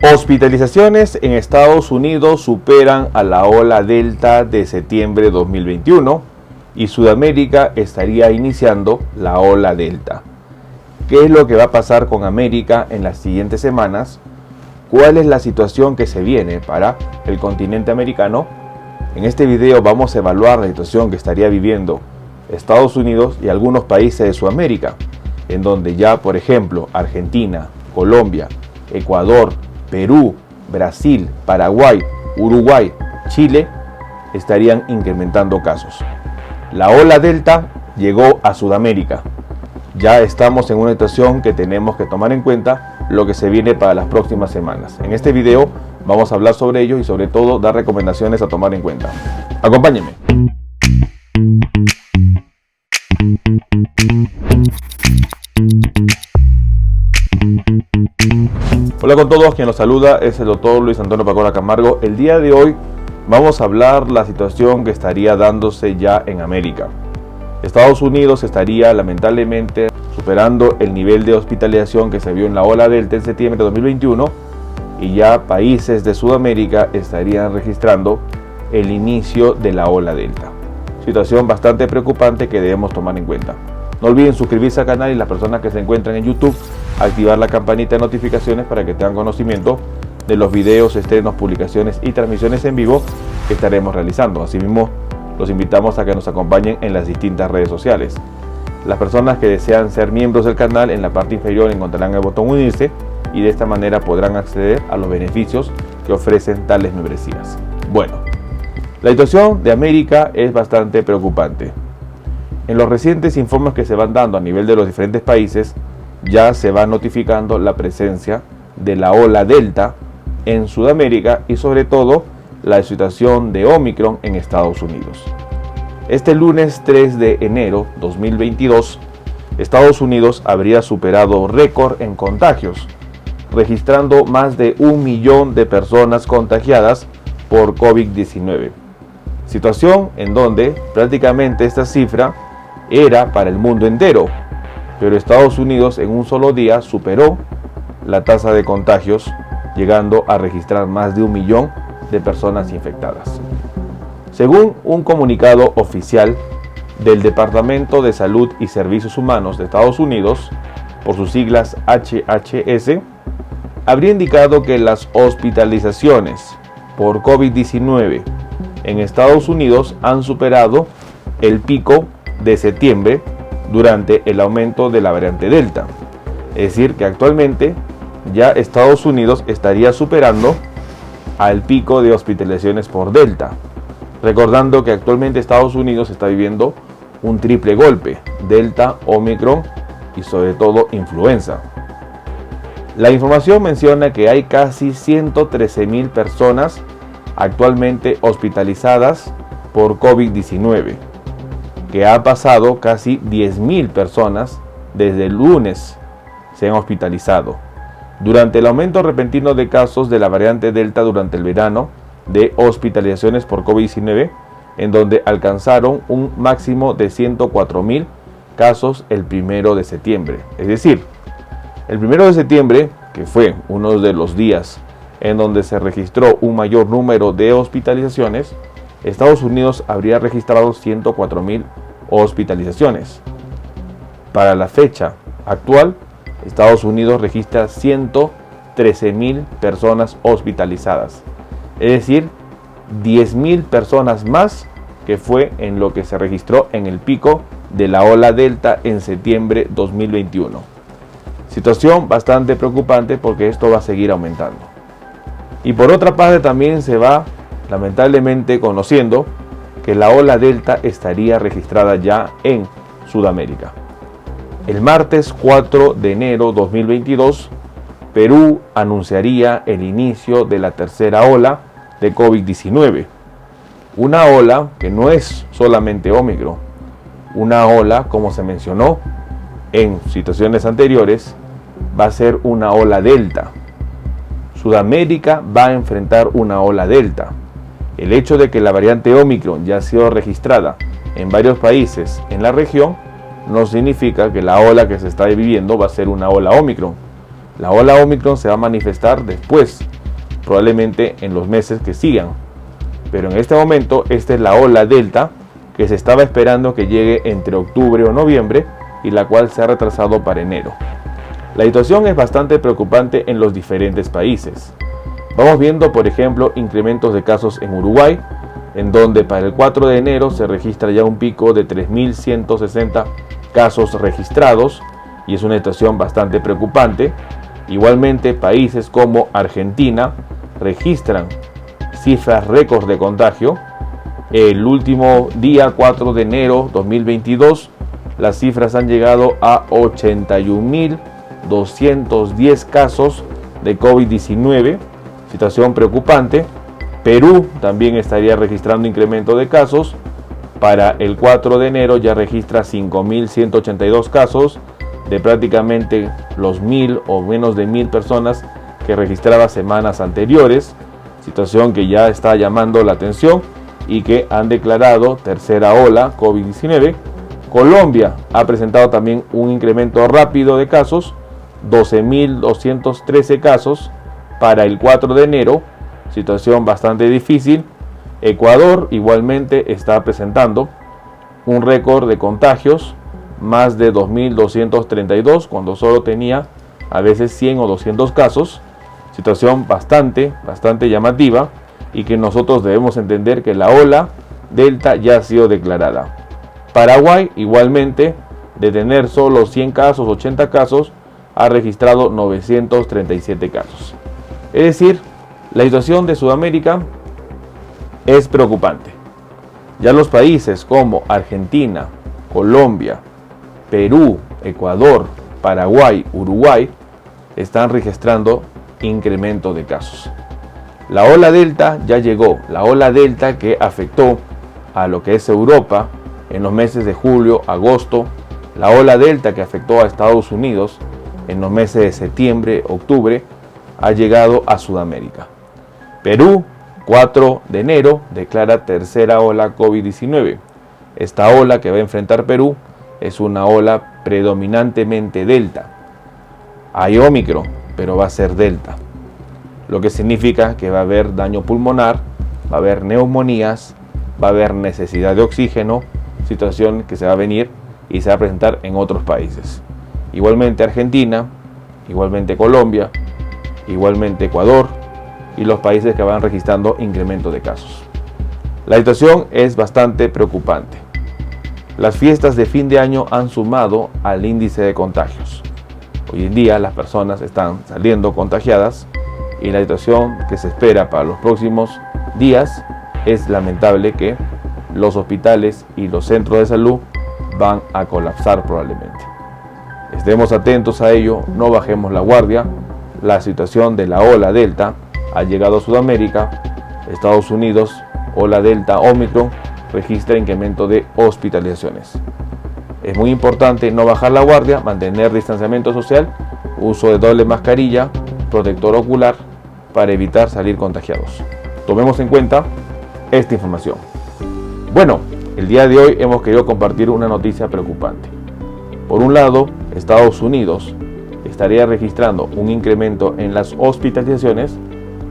Hospitalizaciones en Estados Unidos superan a la ola Delta de septiembre de 2021 y Sudamérica estaría iniciando la ola Delta. ¿Qué es lo que va a pasar con América en las siguientes semanas? ¿Cuál es la situación que se viene para el continente americano? En este video vamos a evaluar la situación que estaría viviendo Estados Unidos y algunos países de Sudamérica, en donde ya, por ejemplo, Argentina, Colombia, Ecuador, Perú, Brasil, Paraguay, Uruguay, Chile estarían incrementando casos. La ola Delta llegó a Sudamérica. Ya estamos en una situación que tenemos que tomar en cuenta lo que se viene para las próximas semanas. En este video vamos a hablar sobre ello y sobre todo dar recomendaciones a tomar en cuenta. Acompáñenme. Hola con todos, quien los saluda es el doctor Luis Antonio Pacora Camargo. El día de hoy vamos a hablar la situación que estaría dándose ya en América. Estados Unidos estaría lamentablemente superando el nivel de hospitalización que se vio en la ola Delta en septiembre de 2021 y ya países de Sudamérica estarían registrando el inicio de la ola Delta. Situación bastante preocupante que debemos tomar en cuenta. No olviden suscribirse al canal y las personas que se encuentran en YouTube, activar la campanita de notificaciones para que tengan conocimiento de los videos, estrenos, publicaciones y transmisiones en vivo que estaremos realizando. Asimismo, los invitamos a que nos acompañen en las distintas redes sociales. Las personas que desean ser miembros del canal, en la parte inferior encontrarán el botón unirse y de esta manera podrán acceder a los beneficios que ofrecen tales membresías. Bueno, la situación de América es bastante preocupante. En los recientes informes que se van dando a nivel de los diferentes países, ya se va notificando la presencia de la ola Delta en Sudamérica y sobre todo la situación de Omicron en Estados Unidos. Este lunes 3 de enero 2022, Estados Unidos habría superado récord en contagios, registrando más de 1 millón de personas contagiadas por COVID-19. Situación en donde prácticamente esta cifra era para el mundo entero, pero Estados Unidos en un solo día superó la tasa de contagios, llegando a registrar más de 1 millón de personas infectadas. Según un comunicado oficial del Departamento de Salud y Servicios Humanos de Estados Unidos, por sus siglas HHS, habría indicado que las hospitalizaciones por COVID-19 en Estados Unidos han superado el pico de septiembre durante el aumento de la variante Delta. Es decir, que actualmente ya Estados Unidos estaría superando al pico de hospitalizaciones por Delta. Recordando que actualmente Estados Unidos está viviendo un triple golpe: Delta, Omicron y sobre todo influenza. La información menciona que hay casi 113,000 personas actualmente hospitalizadas por COVID-19, que ha pasado casi 10,000 personas desde el lunes se han hospitalizado. Durante el aumento repentino de casos de la variante Delta durante el verano, de hospitalizaciones por COVID-19, en donde alcanzaron un máximo de 104,000 casos el 1 de septiembre. Es decir, el 1 de septiembre, que fue uno de los días en donde se registró un mayor número de hospitalizaciones, Estados Unidos habría registrado 104,000 hospitalizaciones. Para la fecha actual, Estados Unidos registra 113,000 personas hospitalizadas. Es decir, 10,000 personas más que fue en lo que se registró en el pico de la ola Delta en septiembre 2021. Situación bastante preocupante porque esto va a seguir aumentando. Y por otra parte también se va lamentablemente conociendo que la ola Delta estaría registrada ya en Sudamérica. El martes 4 de enero 2022, Perú anunciaría el inicio de la tercera ola de COVID-19. Una ola que no es solamente Omicron, una ola, como se mencionó en situaciones anteriores, va a ser una ola Delta. Sudamérica va a enfrentar una ola Delta. El hecho de que la variante Omicron ya ha sido registrada en varios países en la región no significa que la ola que se está viviendo va a ser una ola Omicron. La ola Omicron se va a manifestar después, probablemente en los meses que sigan. Pero en este momento, esta es la ola Delta que se estaba esperando que llegue entre octubre o noviembre y la cual se ha retrasado para enero. La situación es bastante preocupante en los diferentes países. Vamos viendo, por ejemplo, incrementos de casos en Uruguay, en donde para el 4 de enero se registra ya un pico de 3.160 casos registrados y es una situación bastante preocupante. Igualmente, países como Argentina registran cifras récords de contagio. El último día, 4 de enero 2022, las cifras han llegado a 81.210 casos de COVID-19, situación preocupante. Perú también estaría registrando incremento de casos. Para el 4 de enero ya registra 5.182 casos de prácticamente los 1.000 o menos de 1.000 personas que registraba semanas anteriores, situación que ya está llamando la atención y que han declarado tercera ola COVID-19. Colombia ha presentado también un incremento rápido de casos, 12.213 casos para el 4 de enero, situación bastante difícil. Ecuador igualmente está presentando un récord de contagios, más de 2.232, cuando solo tenía a veces 100 o 200 casos, situación bastante llamativa y que nosotros debemos entender que la ola Delta ya ha sido declarada. Paraguay igualmente, de tener solo 100 casos, 80 casos, ha registrado 937 casos. Es decir, la situación de Sudamérica es preocupante. Ya los países como Argentina, Colombia, Perú, Ecuador, Paraguay, Uruguay están registrando incremento de casos. La ola Delta ya llegó, la ola Delta que afectó a lo que es Europa en los meses de julio, agosto, la ola Delta que afectó a Estados Unidos en los meses de septiembre, octubre, ha llegado a Sudamérica. Perú, 4 de enero, declara tercera ola COVID-19. Esta ola que va a enfrentar Perú es una ola predominantemente Delta. Hay Omicron, pero va a ser Delta. Lo que significa que va a haber daño pulmonar, va a haber neumonías, va a haber necesidad de oxígeno, situación que se va a venir y se va a presentar en otros países. Igualmente Argentina, igualmente Colombia, igualmente Ecuador y los países que van registrando incremento de casos. La situación es bastante preocupante. Las fiestas de fin de año han sumado al índice de contagios. Hoy en día las personas están saliendo contagiadas y la situación que se espera para los próximos días es lamentable que los hospitales y los centros de salud van a colapsar probablemente. Estemos atentos a ello, no bajemos la guardia. La situación de la ola Delta ha llegado a Sudamérica. Estados Unidos, ola Delta Omicron, registra incremento de hospitalizaciones. Es muy importante no bajar la guardia, mantener distanciamiento social, uso de doble mascarilla, protector ocular para evitar salir contagiados. Tomemos en cuenta esta información. Bueno, el día de hoy hemos querido compartir una noticia preocupante. Por un lado, Estados Unidos estaría registrando un incremento en las hospitalizaciones,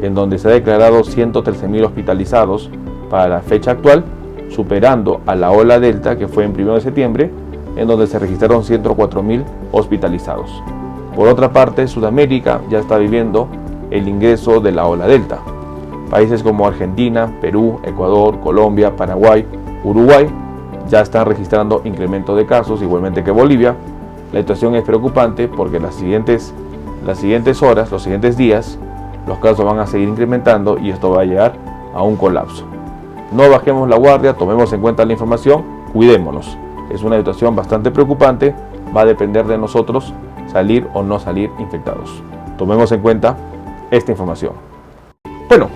en donde se ha declarado 113.000 hospitalizados para la fecha actual, superando a la ola Delta que fue en 1 de septiembre, en donde se registraron 104.000 hospitalizados. Por otra parte, Sudamérica ya está viviendo el ingreso de la ola Delta. Países como Argentina, Perú, Ecuador, Colombia, Paraguay, Uruguay ya están registrando incremento de casos, igualmente que Bolivia. La situación es preocupante porque las siguientes horas, los siguientes días, los casos van a seguir incrementando y esto va a llegar a un colapso. No bajemos la guardia, tomemos en cuenta la información, cuidémonos. Es una situación bastante preocupante, va a depender de nosotros salir o no salir infectados. Tomemos en cuenta esta información. Bueno,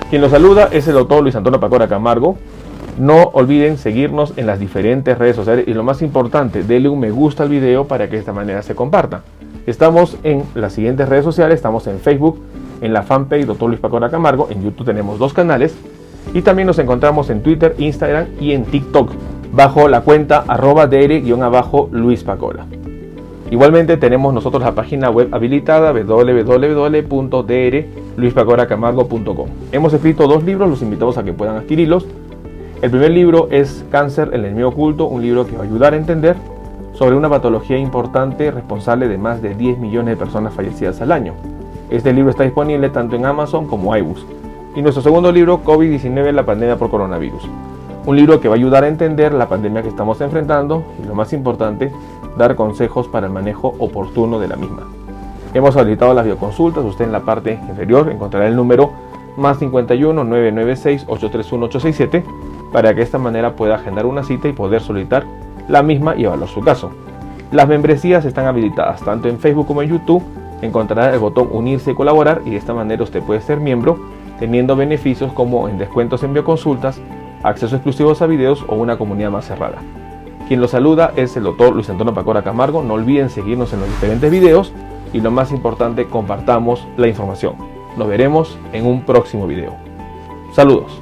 quien los saluda es el doctor Luis Antonio Pacora Camargo. No olviden seguirnos en las diferentes redes sociales y lo más importante, denle un me gusta al video para que de esta manera se comparta. Estamos en las siguientes redes sociales, estamos en Facebook, en la fanpage Dr. Luis Pacora Camargo, en YouTube tenemos 2 canales y también nos encontramos en Twitter, Instagram y en TikTok bajo la cuenta @dr_Luis Pacora. Igualmente tenemos nosotros la página web habilitada www.drluispacoracamargo.com. Hemos escrito 2 libros, los invitamos a que puedan adquirirlos. El primer libro es Cáncer, el enemigo oculto, un libro que va a ayudar a entender sobre una patología importante responsable de más de 10 millones de personas fallecidas al año. Este libro está disponible tanto en Amazon como iBooks. Y nuestro segundo libro, COVID-19, la pandemia por coronavirus. Un libro que va a ayudar a entender la pandemia que estamos enfrentando y, lo más importante, dar consejos para el manejo oportuno de la misma. Hemos habilitado las videoconsultas. Usted en la parte inferior encontrará el número +51 996 831 867 para que de esta manera pueda agendar una cita y poder solicitar la misma y evaluar su caso. Las membresías están habilitadas tanto en Facebook como en YouTube. Encontrará el botón unirse y colaborar, y de esta manera usted puede ser miembro teniendo beneficios como en descuentos en bioconsultas, acceso exclusivos a videos o una comunidad más cerrada. Quien lo saluda es el Dr. Luis Antonio Pacora Camargo. No olviden seguirnos en los diferentes videos y, lo más importante, compartamos la información. Nos veremos en un próximo video. Saludos.